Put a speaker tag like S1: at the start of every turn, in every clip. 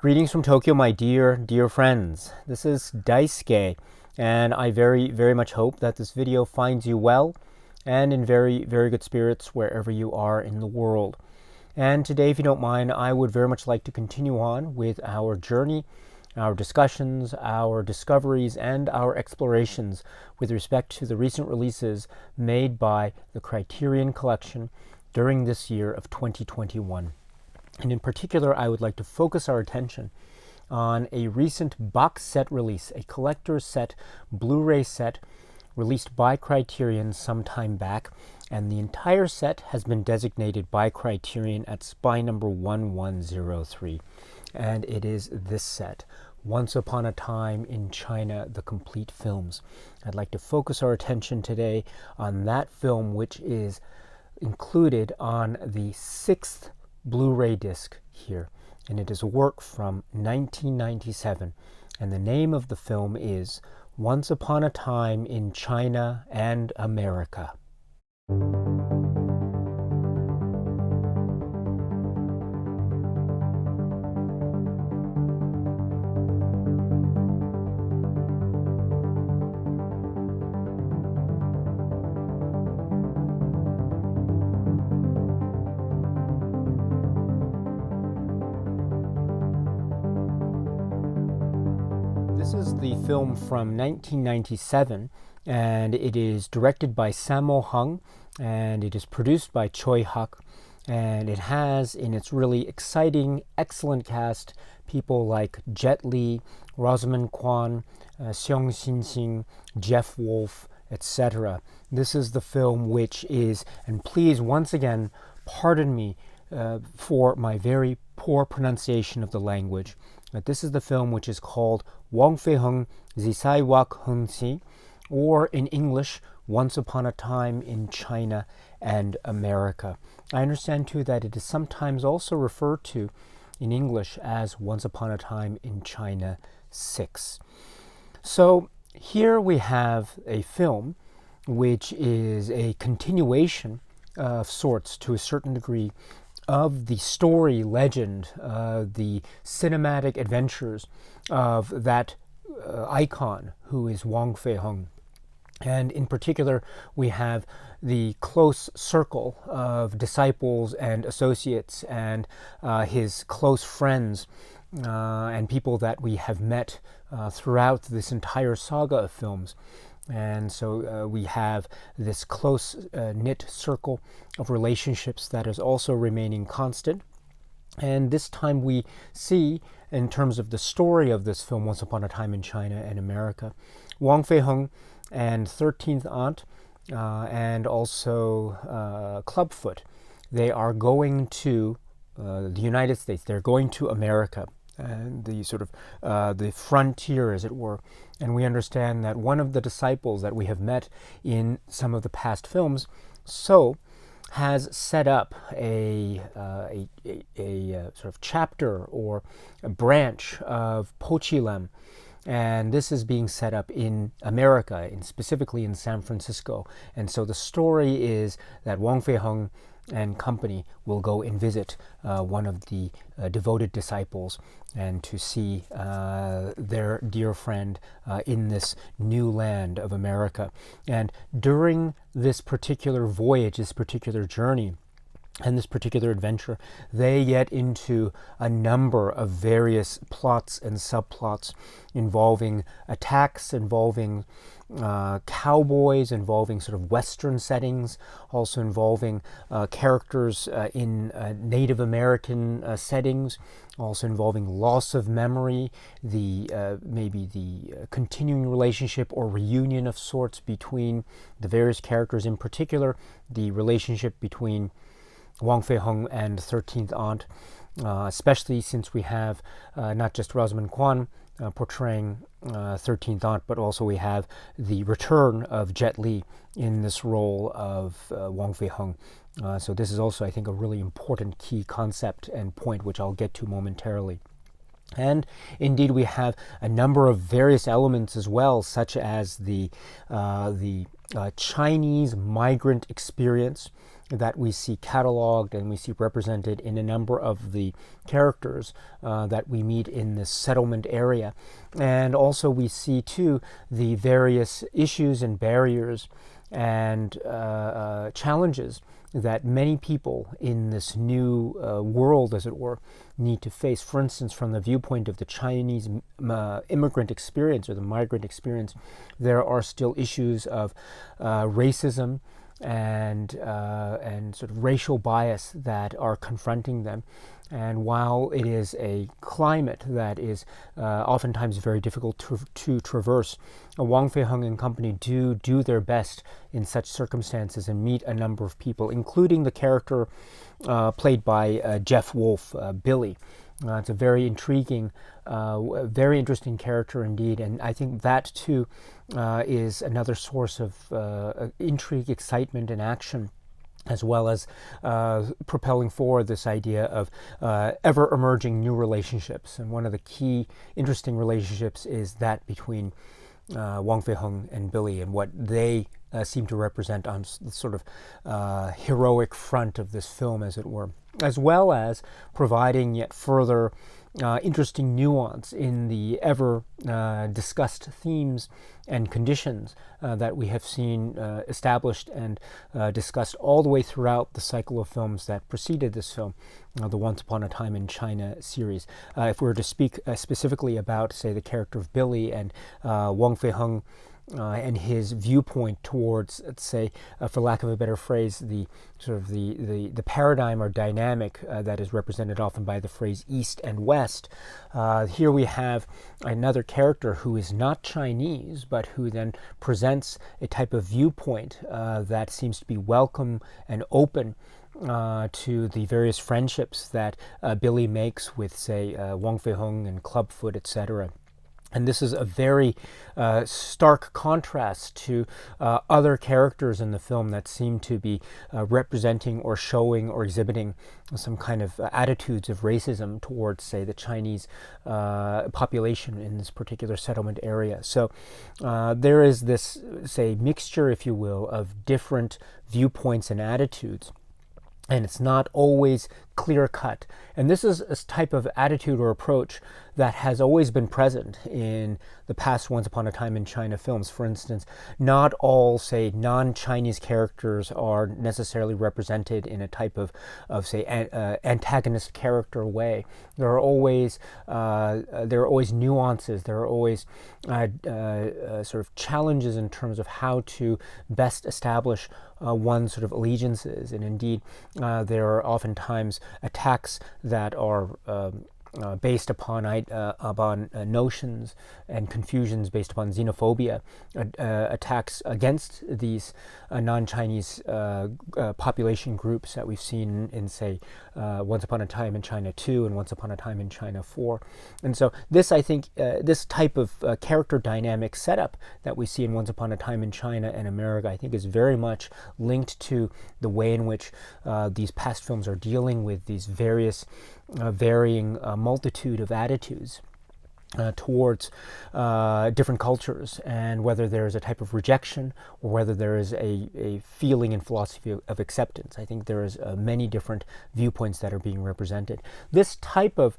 S1: Greetings from Tokyo, my dear friends. This is Daisuke, and I very much hope that this video finds you well and in very good spirits wherever you are in the world. And today, if you don't mind, I would very much like to continue on with our journey, our discussions, our discoveries, and our explorations with respect to the recent releases made by the Criterion Collection during this year of 2021. And in particular, I would like to focus our attention on a recent box set release, a collector's set, Blu-ray set, released by Criterion some time back. And the entire set has been designated by Criterion at spy number 1103. And it is this set, Once Upon a Time in China, the complete films. I'd like to focus our attention today on that film, which is included on the 6th Blu-ray disc here, and it is a work from 1997, and the name of the film is Once Upon a Time in China and America. This is the film from 1997, and it is directed by Sammo, and it is produced by Choi Hak, and it has in its really exciting, excellent cast people like Jet Li, Rosamund Kwan, Seong Shin-sing, Jeff Wolfe, etc. This is the film which is, and please once again pardon me for my very poor pronunciation of the language, but this is the film which is called黃飛鴻之西域雄獅, or in English, Once Upon a Time in China and America. I understand too that it is sometimes also referred to in English as Once Upon a Time in China 6. So here we have a film which is a continuation of sorts to a certain degree of the story legend, the cinematic adventures of that icon who is黃飛鴻. And in particular, we have the close circle of disciples and associates and his close friends and people that we have met throughout this entire saga of films. And so we have this close knit circle of relationships that is also remaining constant. And this time we see, in terms of the story of this film, Once Upon a Time in China and America,黃飛鴻and 13th Aunt and also Clubfoot, they are going to the United States. They're going to America, the sort of the frontier, as it were. And we understand that one of the disciples that we have met in some of the past films, has set up a sort of chapter or a branch of Pochilem, and this is being set up in America, specifically in San Francisco. And so the story is that黃飛鴻and company will go and visit one of the devoted disciples and to see their dear friend in this new land of America. And during this particular voyage, this particular journey, and this particular adventure, they get into a number of various plots and subplots involving attacks, involving cowboys, involving sort of Western settings, also involving characters in Native American settings, also involving loss of memory, maybe the continuing relationship or reunion of sorts between the various characters, in particular the relationship between黃飛鴻and 13th Aunt, especially since we have not just Rosamund Kwan portraying 13th Aunt, but also we have the return of Jet Li in this role of黃飛鴻. So this is also, I think, a really important key concept and point, which I'll get to momentarily. And indeed, we have a number of various elements as well, such as the Chinese migrant experience, that we see cataloged and we see represented in a number of the characters that we meet in this settlement area. And also we see, too, the various issues and barriers and challenges that many people in this new world, as it were, need to face. For instance, from the viewpoint of the Chinese immigrant experience or the migrant experience, there are still issues of racism and sort of racial bias that are confronting them. And while it is a climate that is oftentimes very difficult to traverse, Wang Feiheng and company do their best in such circumstances and meet a number of people, including the character played by Jeff Wolfe, Billy. It's a very intriguing, very interesting character indeed, and I think that too is another source of intrigue, excitement, and action, as well as propelling forward this idea of ever-emerging new relationships. And one of the key interesting relationships is that between Wang Feiheng and Billy, and what they seem to represent on the sort of heroic front of this film, as it were, as well as providing yet further interesting nuance in the ever discussed themes and conditions that we have seen established and discussed all the way throughout the cycle of films that preceded this film, the Once Upon a Time in China series. If we were to speak specifically about, say, the character of Billy and Wang Feiheng and his viewpoint towards, let's say, for lack of a better phrase, the sort of the paradigm or dynamic that is represented often by the phrase East and West. Here we have another character who is not Chinese, but who then presents a type of viewpoint that seems to be welcome and open to the various friendships that Billy makes with, say, Wang Feiheng and Clubfoot, etc. And this is a very stark contrast to other characters in the film that seem to be representing or showing or exhibiting some kind of attitudes of racism towards, say, the Chinese population in this particular settlement area. So there is this, say, mixture, if you will, of different viewpoints and attitudes. And it's not always clear-cut. And this is a type of attitude or approach that has always been present in the past Once Upon a Time in China films. For instance, not all, say, non-Chinese characters are necessarily represented in a type of say, antagonist character way. There are always nuances. There are always sort of challenges in terms of how to best establish one's sort of allegiances. And indeed, there are oftentimes attacks that are based upon notions and confusions based upon xenophobia, attacks against these non-Chinese population groups that we've seen in, say, Once Upon a Time in China 2 and Once Upon a Time in China 4. And so this, I think, this type of character dynamic setup that we see in Once Upon a Time in China and America, I think, is very much linked to the way in which these past films are dealing with these various varying multitude of attitudes towards different cultures, and whether there is a type of rejection or whether there is a feeling and philosophy of acceptance. I think there is many different viewpoints that are being represented. This type of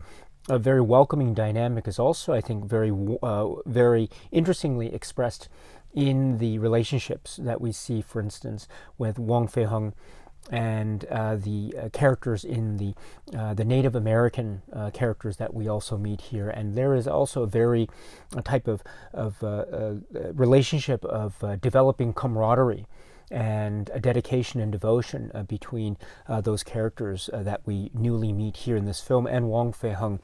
S1: a very welcoming dynamic is also, I think, very interestingly expressed in the relationships that we see, for instance, with Wang Feiheng and the characters in the Native American characters that we also meet here. And there is also a type of relationship of developing camaraderie and a dedication and devotion between those characters that we newly meet here in this film, and Wang Feiheng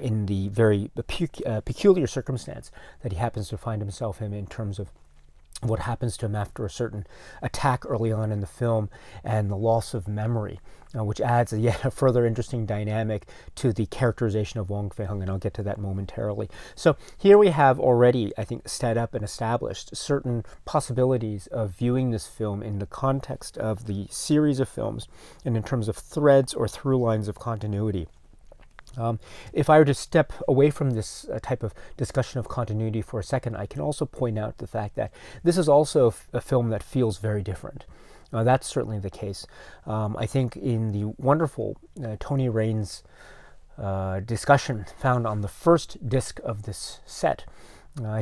S1: in the very peculiar circumstance that he happens to find himself in terms of what happens to him after a certain attack early on in the film and the loss of memory, which adds yet a further interesting dynamic to the characterization of Wang Feiheng, and I'll get to that momentarily. So here we have already, I think, set up and established certain possibilities of viewing this film in the context of the series of films and in terms of threads or through lines of continuity. If I were to step away from this type of discussion of continuity for a second, I can also point out the fact that this is also a film that feels very different. That's certainly the case. I think in the wonderful Tony Raines discussion found on the first disc of this set,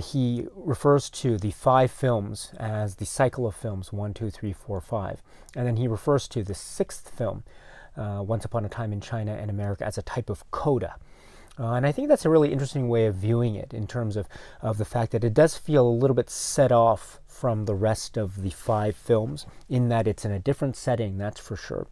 S1: he refers to the 5 films as the cycle of films 1, 2, 3, 4, 5. And then he refers to the 6th film, Once Upon a Time in China and America, as a type of coda. And I think that's a really interesting way of viewing it in terms of the fact that it does feel a little bit set off from the rest of the 5 films, in that it's in a different setting, that's for sure.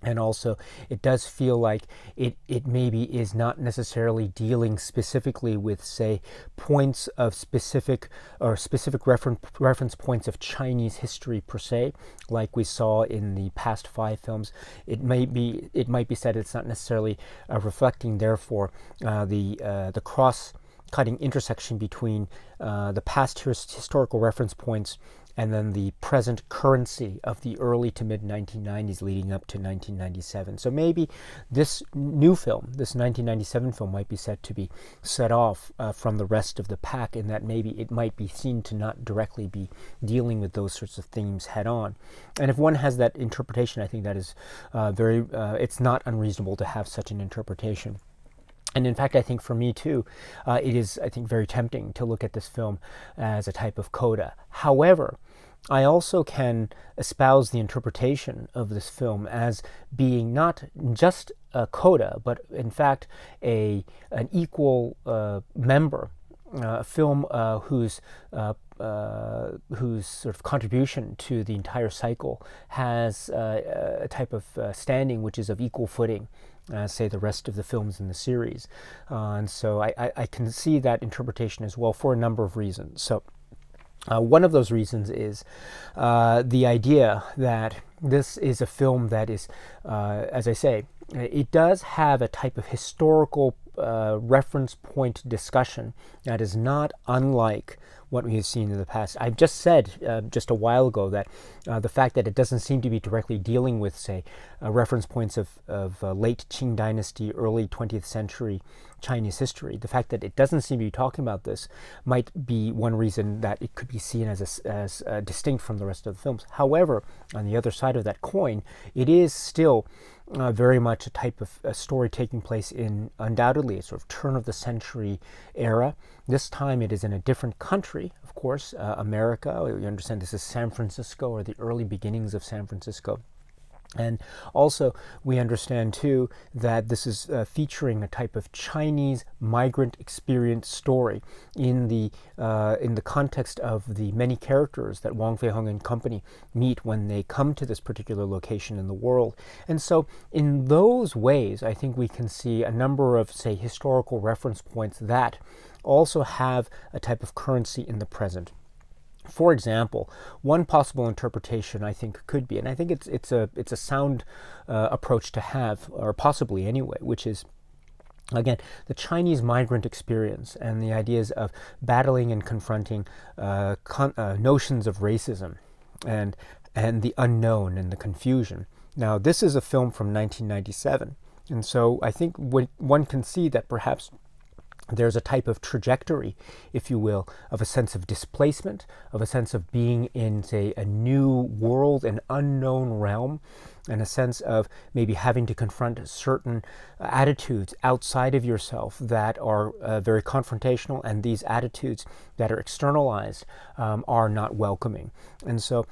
S1: And also, it does feel like it maybe is not necessarily dealing specifically with, say, points of specific reference points of Chinese history per se, like we saw in the past 5 films. It might be said it's not necessarily reflecting, therefore, the cross-cutting intersection between the past historical reference points and then the present currency of the early to mid 1990s leading up to 1997. So maybe this new film, this 1997 film, might be said to be set off from the rest of the pack, in that maybe it might be seen to not directly be dealing with those sorts of themes head on. And if one has that interpretation, I think that is it's not unreasonable to have such an interpretation. And in fact, I think for me too, it is, I think, very tempting to look at this film as a type of coda. However, I also can espouse the interpretation of this film as being not just a coda, but in fact an equal member, a film whose sort of contribution to the entire cycle has a type of standing which is of equal footing, say, the rest of the films in the series. And so I can see that interpretation as well for a number of reasons. So one of those reasons is the idea that this is a film that is, as I say, it does have a type of historical reference point discussion that is not unlike what we have seen in the past. I've just said just a while ago that the fact that it doesn't seem to be directly dealing with, say, reference points of late Qing dynasty, early 20th century Chinese history, the fact that it doesn't seem to be talking about this might be one reason that it could be seen as distinct from the rest of the films. However, on the other side of that coin, it is still very much a type of a story taking place in undoubtedly a sort of turn of the century era. This time it is in a different country, of course, America. You understand this is San Francisco, or the early beginnings of San Francisco. And also, we understand too that this is featuring a type of Chinese migrant experience story in the context of the many characters that Wang Feihong and company meet when they come to this particular location in the world. And so, in those ways, I think we can see a number of, say, historical reference points that also have a type of currency in the present. For example, one possible interpretation I think could be, and I think it's a sound approach to have, or possibly anyway, which is, again, the Chinese migrant experience and the ideas of battling and confronting notions of racism and the unknown and the confusion. Now, this is a film from 1997, and so I think one can see that perhaps there's a type of trajectory, if you will, of a sense of displacement, of a sense of being in, say, a new world, an unknown realm, and a sense of maybe having to confront certain attitudes outside of yourself that are very confrontational, and these attitudes that are externalized are not welcoming. And so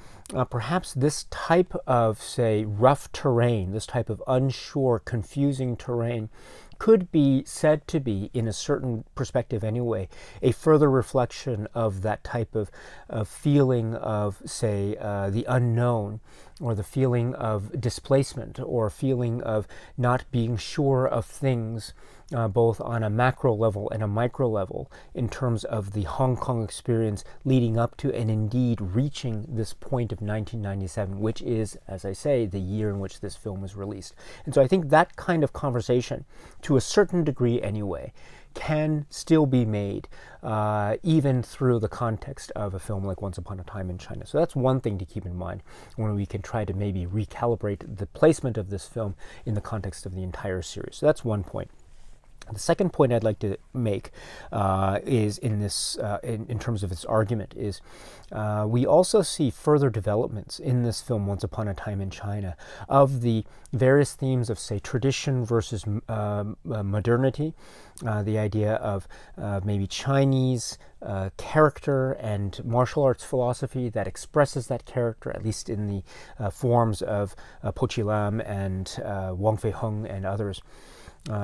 S1: perhaps this type of, say, rough terrain, this type of unsure, confusing terrain, could be said to be, in a certain perspective anyway, a further reflection of that type of feeling of, say, the unknown, or the feeling of displacement, or feeling of not being sure of things, both on a macro level and a micro level, in terms of the Hong Kong experience leading up to and indeed reaching this point of 1997, which is, as I say, the year in which this film was released. And so I think that kind of conversation, to a certain degree anyway, can still be made even through the context of a film like Once Upon a Time in China. So that's one thing to keep in mind when we can try to maybe recalibrate the placement of this film in the context of the entire series. So that's one point. The second point I'd like to make is in this, in terms of its argument, is we also see further developments in this film, Once Upon a Time in China, of the various themes of, say, tradition versus modernity, the idea of maybe Chinese character and martial arts philosophy that expresses that character, at least in the forms of Po Chi Lam and Wang Feiheng and others.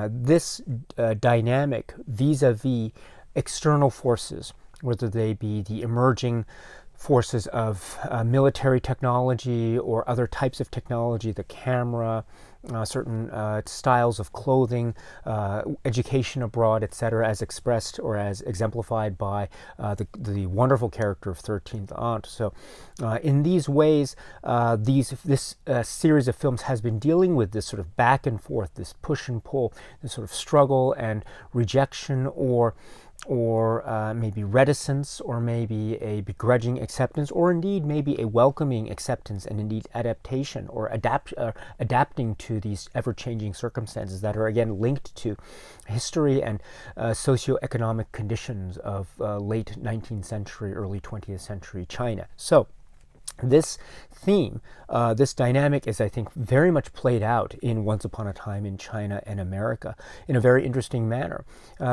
S1: This dynamic vis-a-vis external forces, whether they be the emerging forces of military technology or other types of technology, the camera, certain styles of clothing, education abroad, etc., as expressed or as exemplified by the wonderful character of 13th Aunt. So in these ways, this series of films has been dealing with this sort of back and forth, this push and pull, this sort of struggle and rejection, or maybe reticence, or maybe a begrudging acceptance, or indeed maybe a welcoming acceptance and indeed adaptation, or adapting to these ever-changing circumstances that are again linked to history and socioeconomic conditions of late 19th century, early 20th century China. So this theme, this dynamic is, I think, very much played out in Once Upon a Time in China and America in a very interesting manner,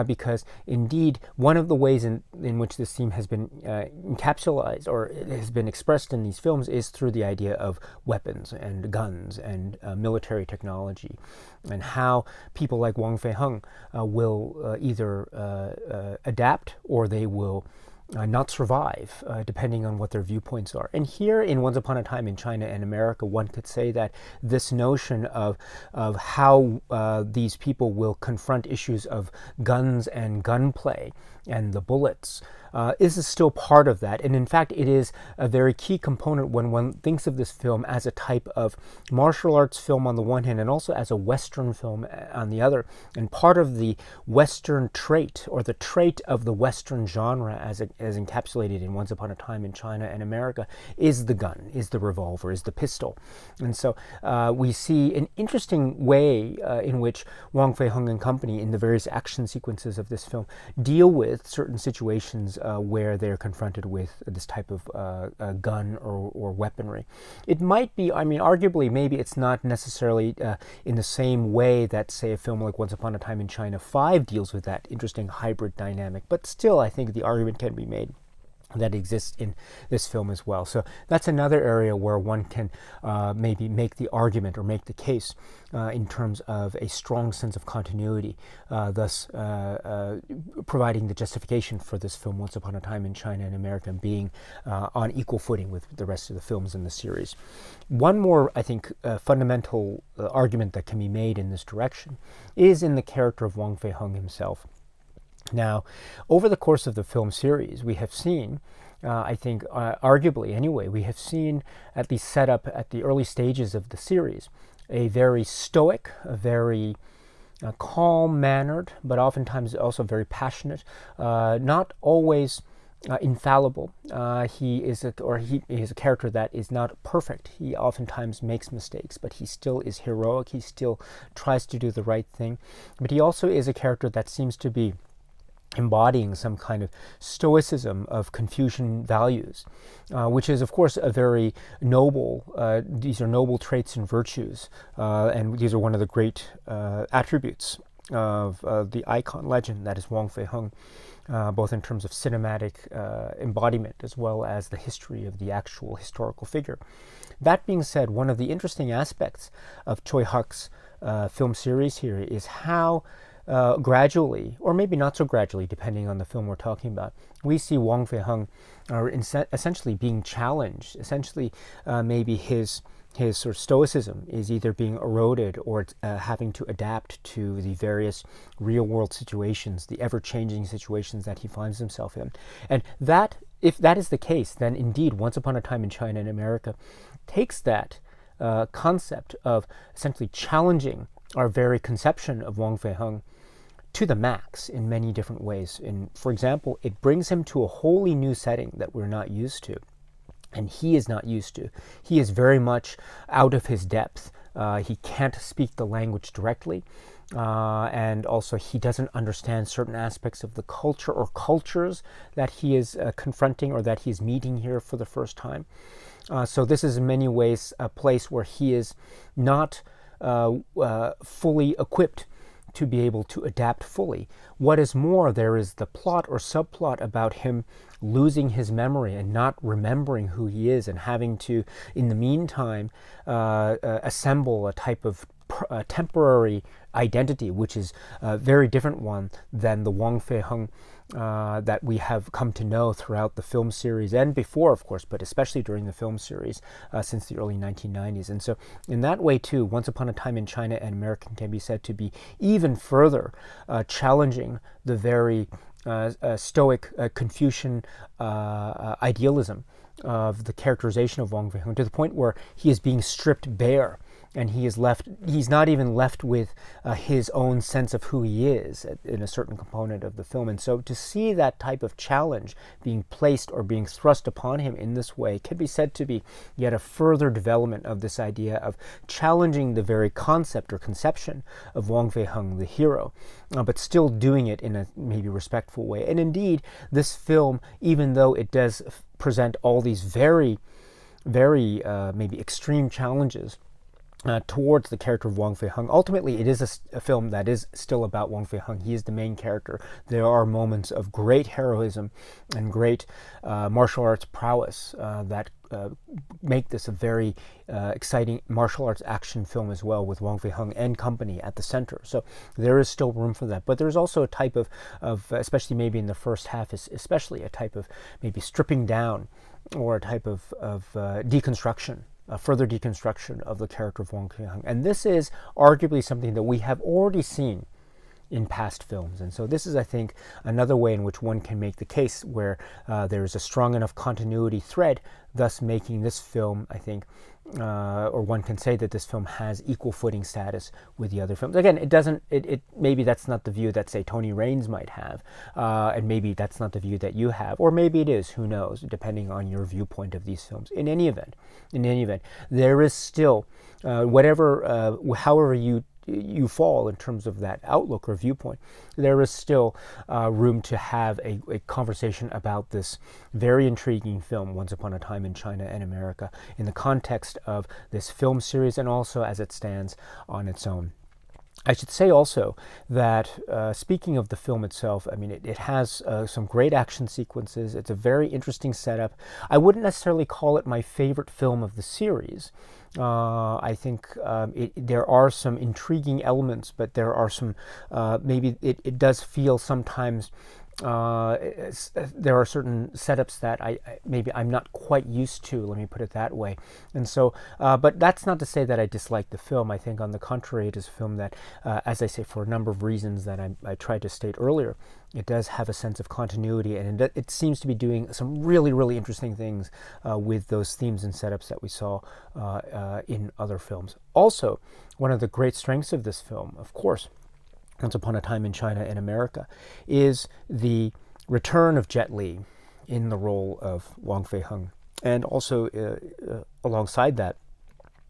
S1: because indeed one of the ways in which this theme has been encapsulated or has been expressed in these films is through the idea of weapons and guns and military technology, and how people like Wang Feiheng will either adapt or they will not survive, depending on what their viewpoints are. And here in Once Upon a Time in China and America, one could say that this notion of how these people will confront issues of guns and gunplay and the bullets is still part of that. And in fact, it is a very key component when one thinks of this film as a type of martial arts film on the one hand, and also as a Western film on the other. And part of the Western trait, or the trait of the Western genre as encapsulated in Once Upon a Time in China and America, is the gun, is the revolver, is the pistol. And so we see an interesting way in which Wang Feiheng and company, in the various action sequences of this film, deal with certain situations where they're confronted with this type of gun or weaponry. It might be, I mean, arguably, maybe it's not necessarily in the same way that, say, a film like Once Upon a Time in China 5 deals with that interesting hybrid dynamic, but still, I think the argument can be made that exists in this film as well. So that's another area where one can maybe make the argument or make the case in terms of a strong sense of continuity, thus providing the justification for this film, Once Upon a Time in China and America, being on equal footing with the rest of the films in the series. One more, I think, fundamental argument that can be made in this direction is in the character of Wang Feiheng himself. Now, over the course of the film series, we have seen, I think, arguably anyway, we have seen, at least set up at the early stages of the series, a very stoic, a very calm-mannered, but oftentimes also very passionate, not always infallible. He is a character that is not perfect. He oftentimes makes mistakes, but he still is heroic. He still tries to do the right thing. But he also is a character that seems to be embodying some kind of stoicism of Confucian values, which is, of course, a very noble, these are noble traits and virtues, and these are one of the great attributes of the icon legend that is Wang Feiheng, both in terms of cinematic embodiment as well as the history of the actual historical figure. That being said, one of the interesting aspects of Choi Hak's film series here is how gradually, or maybe not so gradually, depending on the film we're talking about, we see Wang Feiheng essentially being challenged. Essentially, maybe his sort of stoicism is either being eroded or having to adapt to the various real-world situations, the ever-changing situations that he finds himself in. And that, if that is the case, then indeed, Once Upon a Time in China and America takes that concept of essentially challenging our very conception of Wang Feiheng to the max in many different ways. And for example, it brings him to a wholly new setting that we're not used to, and he is not used to. He is very much out of his depth. He can't speak the language directly. and also he doesn't understand certain aspects of the culture or cultures that he is confronting or that he's meeting here for the first time. So this is in many ways a place where he is not fully equipped to be able to adapt fully. What is more, there is the plot or subplot about him losing his memory and not remembering who he is and having to, in the meantime, assemble a type of temporary identity, which is a very different one than the Wang Feiheng that we have come to know throughout the film series and before, of course, but especially during the film series since the early 1990s. And so in that way, too, Once Upon a Time in China and America can be said to be even further challenging the very stoic Confucian idealism of the characterization of Wang Feiheng, to the point where he is being stripped bare and he's not even left with his own sense of who he is in a certain component of the film. And so to see that type of challenge being placed or being thrust upon him in this way can be said to be yet a further development of this idea of challenging the very concept or conception of Wang Feiheng, the hero, but still doing it in a maybe respectful way. And indeed, this film, even though it does present all these very, very maybe extreme challenges towards the character of Wang Feiheng, ultimately it is a film that is still about Wang Feiheng. He is the main character. There are moments of great heroism and great martial arts prowess that make this a very exciting martial arts action film as well, with Wang Feiheng and company at the center. So there is still room for that. But there's also a type of especially maybe in the first half, especially a type of maybe stripping down or a type of deconstruction, a further deconstruction of the character of Wang Feiheng. And this is arguably something that we have already seen in past films. And so this is, I think, another way in which one can make the case where there is a strong enough continuity thread, thus making this film, I think, or one can say that this film has equal footing status with the other films. Again, it maybe that's not the view that, say, Tony Raines might have, and maybe that's not the view that you have, or maybe it is, who knows, depending on your viewpoint of these films. In any event, there is still, however you fall in terms of that outlook or viewpoint, there is still room to have a conversation about this very intriguing film, Once Upon a Time in China and America, in the context of this film series and also as it stands on its own. I should say also that speaking of the film itself, I mean, it has some great action sequences. It's a very interesting setup. I wouldn't necessarily call it my favorite film of the series. I think there are some intriguing elements, but there are some, maybe it does feel sometimes there are certain setups that maybe I'm not quite used to, let me put it that way. And so, but that's not to say that I dislike the film. I think on the contrary, it is a film that, as I say, for a number of reasons that I tried to state earlier, it does have a sense of continuity, and it seems to be doing some really, really interesting things with those themes and setups that we saw in other films. Also, one of the great strengths of this film, of course, Once Upon a Time in China and America, is the return of Jet Li in the role of Wang Feiheng. And also alongside that,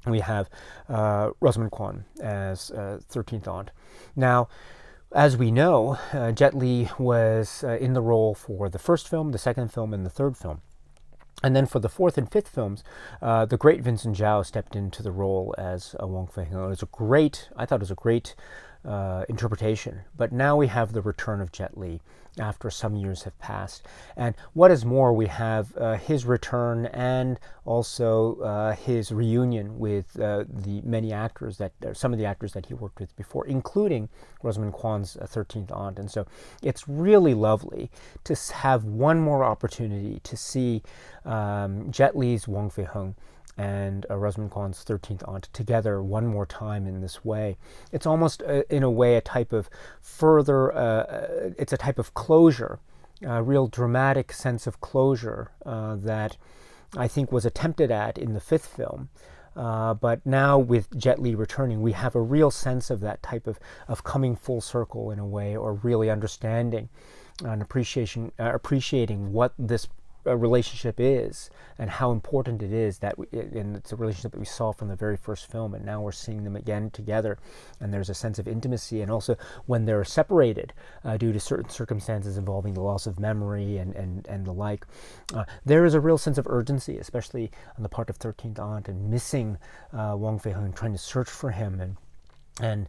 S1: we have Rosamund Kwan as 13th Aunt. Now, as we know, Jet Li was in the role for the first film, the second film, and the third film. And then for the fourth and fifth films, the great Vincent Zhao stepped into the role as Wang Feiheng. I thought it was a great interpretation. But now we have the return of Jet Li after some years have passed. And what is more, we have his return and also his reunion with some of the actors that he worked with before, including Rosamund Kwan's 13th Aunt. And so it's really lovely to have one more opportunity to see Jet Li's Wang Feiheng and Rosamund Kwan's 13th Aunt together one more time in this way. It's almost, in a way, a type of it's a type of closure, a real dramatic sense of closure that I think was attempted at in the fifth film. But now with Jet Li returning, we have a real sense of that type of coming full circle in a way, or really understanding and appreciating what this relationship is and how important it is and it's a relationship that we saw from the very first film, and now we're seeing them again together, and there's a sense of intimacy. And also when they're separated due to certain circumstances involving the loss of memory and the like, there is a real sense of urgency, especially on the part of 13th Aunt, and missing Wang Feiheng, trying to search for him, and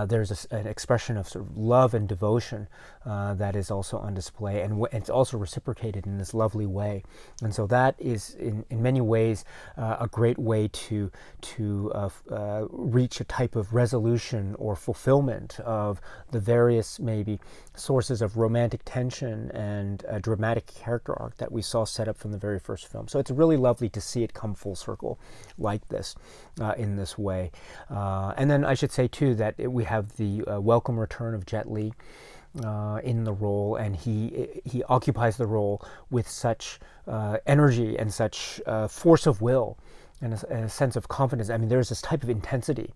S1: there's an expression of sort of love and devotion that is also on display, and it's also reciprocated in this lovely way. And so that is, in many ways, a great way to reach a type of resolution or fulfillment of the various maybe sources of romantic tension and a dramatic character arc that we saw set up from the very first film. So it's really lovely to see it come full circle like this, in this way. And then I should say too that we have the welcome return of Jet Li in the role, and he occupies the role with such energy and such force of will and a sense of confidence. I mean, there's this type of intensity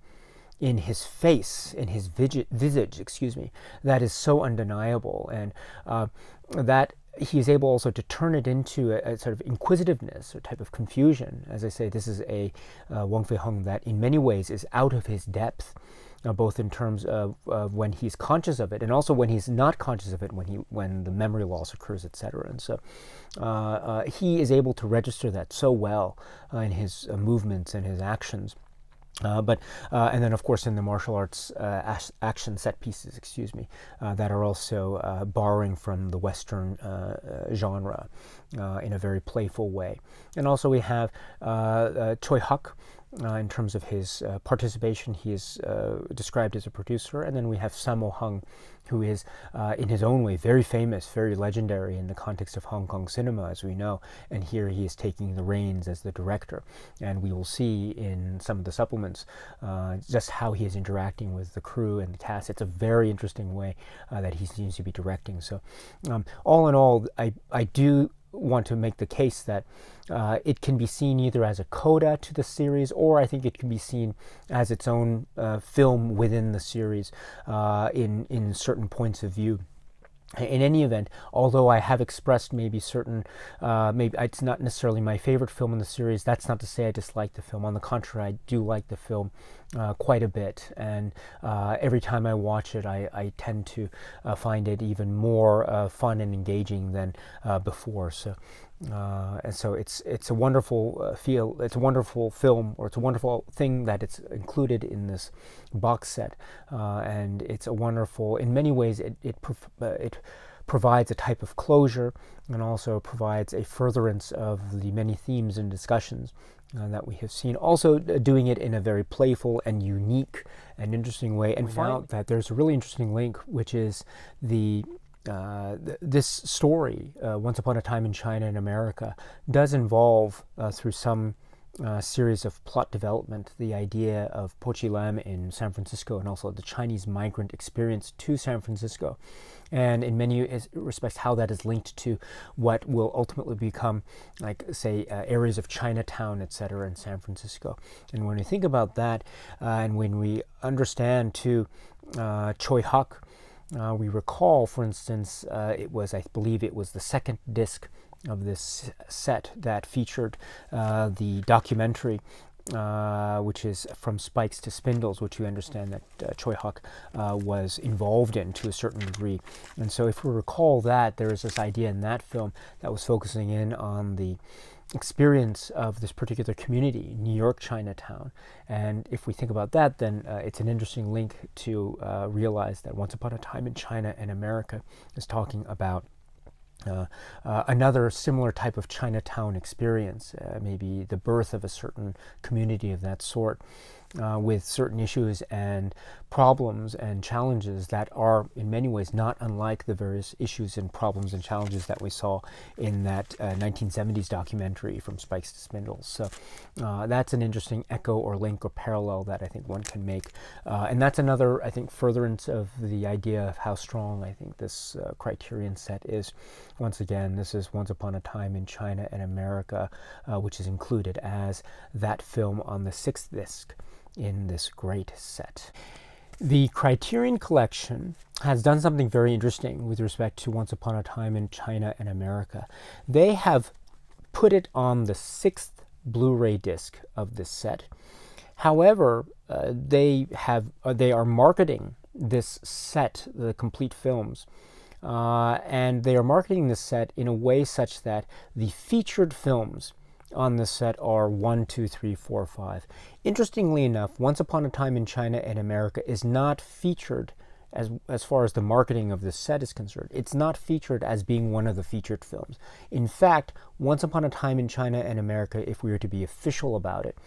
S1: in his face, in his visage, that is so undeniable, and that he is able also to turn it into a sort of inquisitiveness or type of confusion. As I say, this is a Wang Feiheng that in many ways is out of his depth, both in terms of when he's conscious of it and also when he's not conscious of it, when the memory loss occurs, etc. And so he is able to register that so well in his movements and his actions. And then, of course, in the martial arts action set pieces, that are also borrowing from the Western genre in a very playful way. And also we have Choi Hak. In terms of his participation, he is described as a producer. And then we have Sammo Hung, who is, in his own way, very famous, very legendary in the context of Hong Kong cinema, as we know. And here he is taking the reins as the director. And we will see in some of the supplements just how he is interacting with the crew and the cast. It's a very interesting way that he seems to be directing. So all in all, I do want to make the case that it can be seen either as a coda to the series, or I think it can be seen as its own film within the series in certain points of view. In any event, although I have expressed maybe it's not necessarily my favorite film in the series, that's not to say I dislike the film. On the contrary, I do like the film quite a bit, and every time I watch it, I tend to find it even more fun and engaging than before. So. And so it's a wonderful it's a wonderful film, or it's a wonderful thing that it's included in this box set, and it's a wonderful, in many ways, it provides a type of closure, and also provides a furtherance of the many themes and discussions that we have seen. Also doing it in a very playful and unique and interesting way, and find out that there's a really interesting link, which is this story, Once Upon a Time in China and America, does involve, through some series of plot development, the idea of Po Chi Lam in San Francisco, and also the Chinese migrant experience to San Francisco, and in many respects how that is linked to what will ultimately become, like, say, areas of Chinatown, etc., in San Francisco. And when we think about that, and when we understand too Choi Hak, we recall, for instance, I believe it was the second disc of this set that featured the documentary, which is From Spikes to Spindles, which we understand that Choi Hak was involved in to a certain degree. And so if we recall that, there is this idea in that film that was focusing in on the experience of this particular community, New York Chinatown. And if we think about that, then it's an interesting link to realize that Once Upon a Time in China and America is talking about another similar type of Chinatown experience, maybe the birth of a certain community of that sort, with certain issues and problems and challenges that are in many ways not unlike the various issues and problems and challenges that we saw in that 1970s documentary From Spikes to Spindles. So that's an interesting echo or link or parallel that I think one can make. And that's another, I think, furtherance of the idea of how strong I think this Criterion set is. Once again, this is Once Upon a Time in China and America, which is included as that film on the 6th disc in this great set. The Criterion Collection has done something very interesting with respect to Once Upon a Time in China and America. They have put it on the 6th Blu-ray disc of this set. However, they are marketing this set, the complete films, and they are marketing this set in a way such that the featured films on this set are 1, 2, 3, 4, 5. Interestingly enough, Once Upon a Time in China and America is not featured as far as the marketing of this set is concerned. It's not featured as being one of the featured films. In fact, Once Upon a Time in China and America, if we were to be official about it,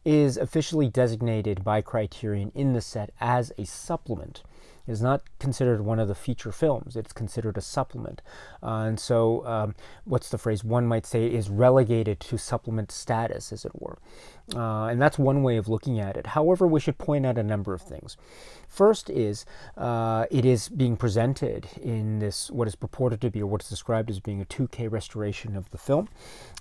S1: is officially designated by Criterion in the set as a supplement. It is not considered one of the feature films. It's considered a supplement. And so, what's the phrase? One might say is relegated to supplement status, as it were. And that's one way of looking at it. However, we should point out a number of things. First is, it is being presented in this, what is purported to be, or what's described as being a 2K restoration of the film.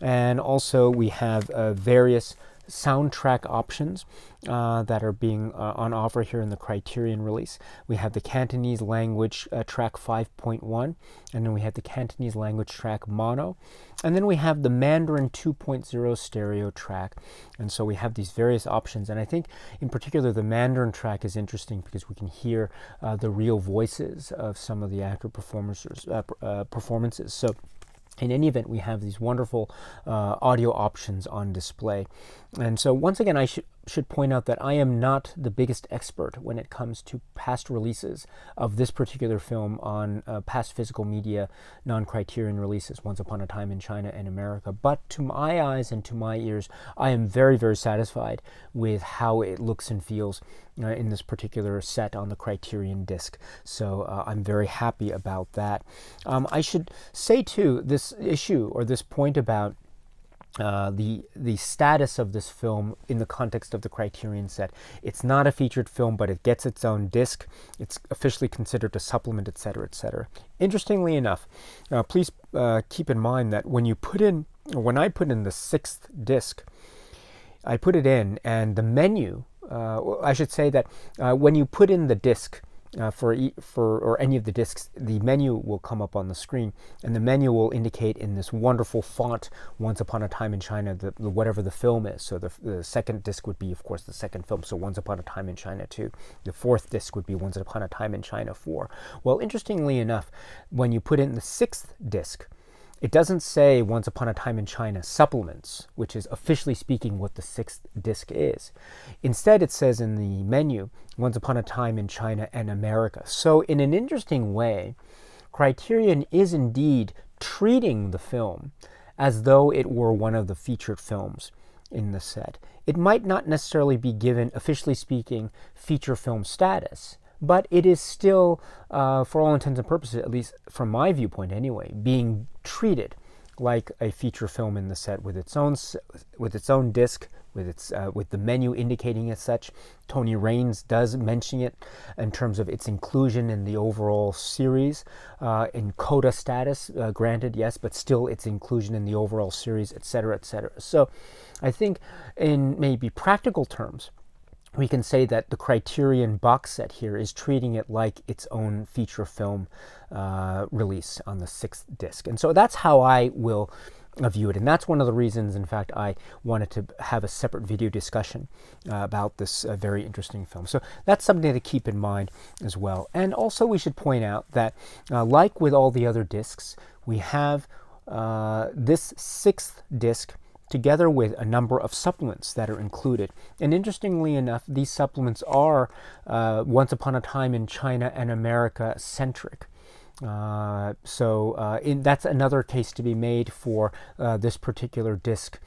S1: And also, we have various soundtrack options that are being on offer here in the Criterion release. We have the Cantonese language track 5.1, and then we have the Cantonese language track mono, and then we have the Mandarin 2.0 stereo track. And so we have these various options, and I think in particular the Mandarin track is interesting because we can hear the real voices of some of the actor performances. So in any event, we have these wonderful audio options on display. And so once again, I should point out that I am not the biggest expert when it comes to past releases of this particular film on past physical media, non-Criterion releases, Once Upon a Time in China and America. But to my eyes and to my ears, I am very, very satisfied with how it looks and feels in this particular set on the Criterion disc. So I'm very happy about that. I should say too, this issue or this point about the status of this film in the context of the Criterion set. It's not a featured film, but it gets its own disc. It's officially considered a supplement, etc., etc. Interestingly enough, please keep in mind that when I put in the 6th disc, I put it in, and the menu, I should say that when you put in the disc, for any of the discs, the menu will come up on the screen, and the menu will indicate in this wonderful font, Once Upon a Time in China, whatever the film is. So the second disc would be, of course, the second film, so Once Upon a Time in China 2. The 4th disc would be Once Upon a Time in China 4. Well, interestingly enough, when you put in the 6th disc, it doesn't say Once Upon a Time in China supplements, which is officially speaking what the 6th disc is. Instead, it says in the menu, Once Upon a Time in China and America. So in an interesting way, Criterion is indeed treating the film as though it were one of the featured films in the set. It might not necessarily be given, officially speaking, feature film status, but it is still, for all intents and purposes, at least from my viewpoint anyway, being treated like a feature film in the set with its own disc, with the menu indicating as such. Tony Raines does mention it in terms of its inclusion in the overall series, in coda status, granted, yes, but still its inclusion in the overall series, etc., etc. So I think in maybe practical terms, we can say that the Criterion box set here is treating it like its own feature film release on the 6th disc. And so that's how I will view it. And that's one of the reasons, in fact, I wanted to have a separate video discussion about this very interesting film. So that's something to keep in mind as well. And also we should point out that, like with all the other discs, we have this 6th disc together with a number of supplements that are included. And interestingly enough, these supplements are Once Upon a Time in China and America centric. That's another case to be made for this particular disc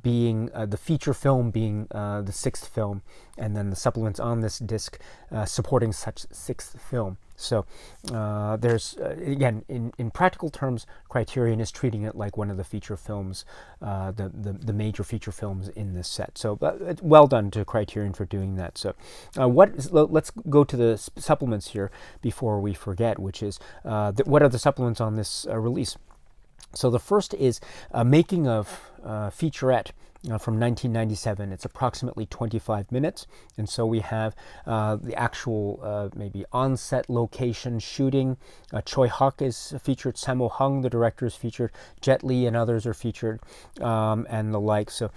S1: being the feature film being the 6th film, and then the supplements on this disc supporting such 6th film. So there's, again, in practical terms, Criterion is treating it like one of the feature films, the major feature films in this set. So well done to Criterion for doing that. So let's go to the supplements here before we forget, which is what are the supplements on this release? So the first is a making of featurette from 1997. It's approximately 25 minutes. And so we have the actual maybe on-set location shooting. Choi Hak is featured, Sammo Hung, the director, is featured, Jet Li and others are featured, and the like. So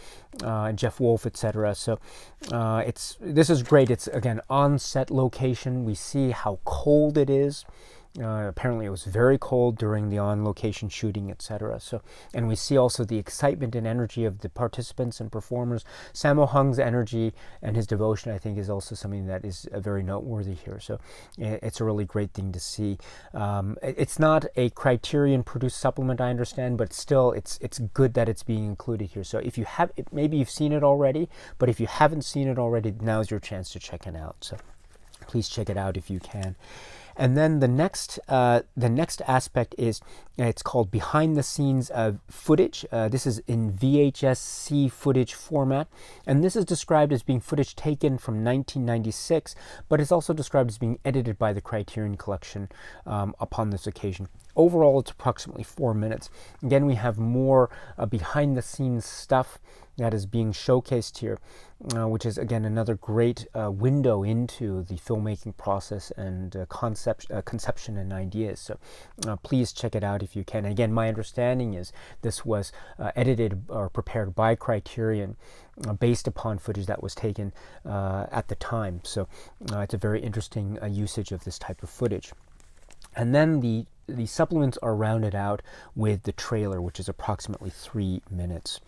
S1: Jeff Wolf, etc. So this is great. It's, again, on-set location. We see how cold it is. Apparently it was very cold during the on-location shooting, etc. So, and we see also the excitement and energy of the participants and performers. Sammo Hung's energy and his devotion, I think, is also something that is very noteworthy here. So it's a really great thing to see. It's not a Criterion-produced supplement, I understand, but still, it's good that it's being included here. So if you have, maybe you've seen it already, but if you haven't seen it already, now's your chance to check it out. So please check it out if you can. And then the next aspect is, it's called behind the scenes footage. This is in VHS-C footage format, and this is described as being footage taken from 1996, but it's also described as being edited by the Criterion Collection upon this occasion. Overall, it's approximately 4 minutes. Again, we have more behind the scenes stuff that is being showcased here, which is, again, another great window into the filmmaking process and conception and ideas. So please check it out if you can. Again, my understanding is this was edited or prepared by Criterion based upon footage that was taken at the time. So it's a very interesting usage of this type of footage. And then the supplements are rounded out with the trailer, which is approximately 3 minutes.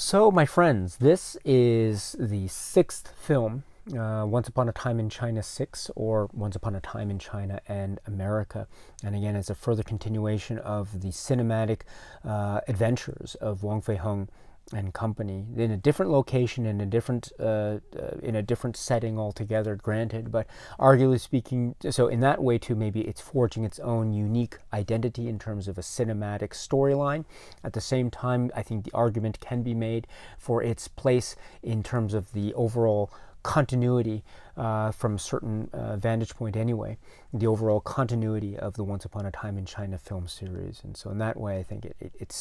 S1: So, my friends, this is the 6th film, Once Upon a Time in China 6, or Once Upon a Time in China and America. And again, it's a further continuation of the cinematic adventures of Wang Feihong and company in a different location, in a different setting altogether, granted, but arguably speaking, so in that way too, maybe it's forging its own unique identity in terms of a cinematic storyline. At the same time, I think the argument can be made for its place in terms of the overall continuity, from a certain vantage point anyway, the overall continuity of the Once Upon a Time in China film series. And so in that way, I think it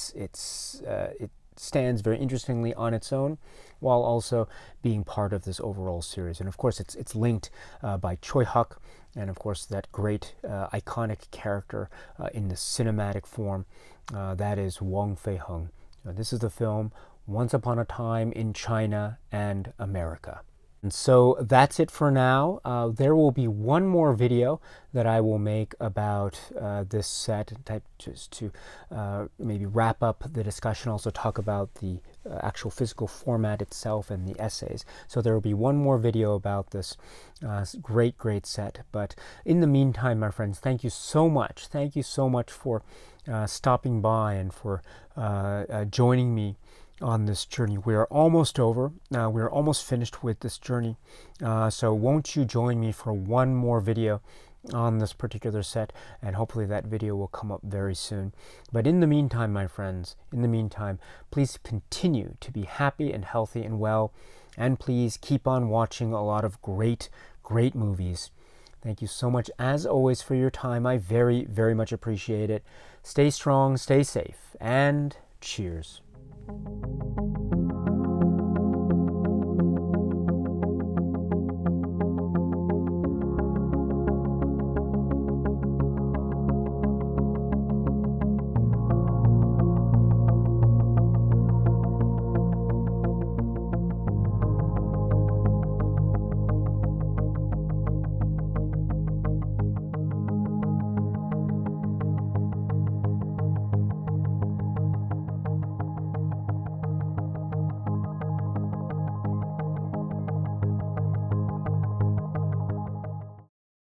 S1: stands very interestingly on its own, while also being part of this overall series. And of course, it's linked by Choi Hak, and of course that great iconic character in the cinematic form, that is Wang Feihong. This is the film Once Upon a Time in China and America. And so that's it for now. There will be one more video that I will make about this set, just to maybe wrap up the discussion, also talk about the actual physical format itself and the essays. So there will be one more video about this great set. But in the meantime, my friends, thank you so much. Thank you so much for stopping by and for joining me on this journey. We are almost over. We are almost finished with this journey. So won't you join me for one more video on this particular set, and hopefully that video will come up very soon. But in the meantime, my friends, in the meantime, please continue to be happy and healthy and well, and please keep on watching a lot of great movies. Thank you so much, as always, for your time. I very much appreciate it. Stay strong, stay safe, and cheers.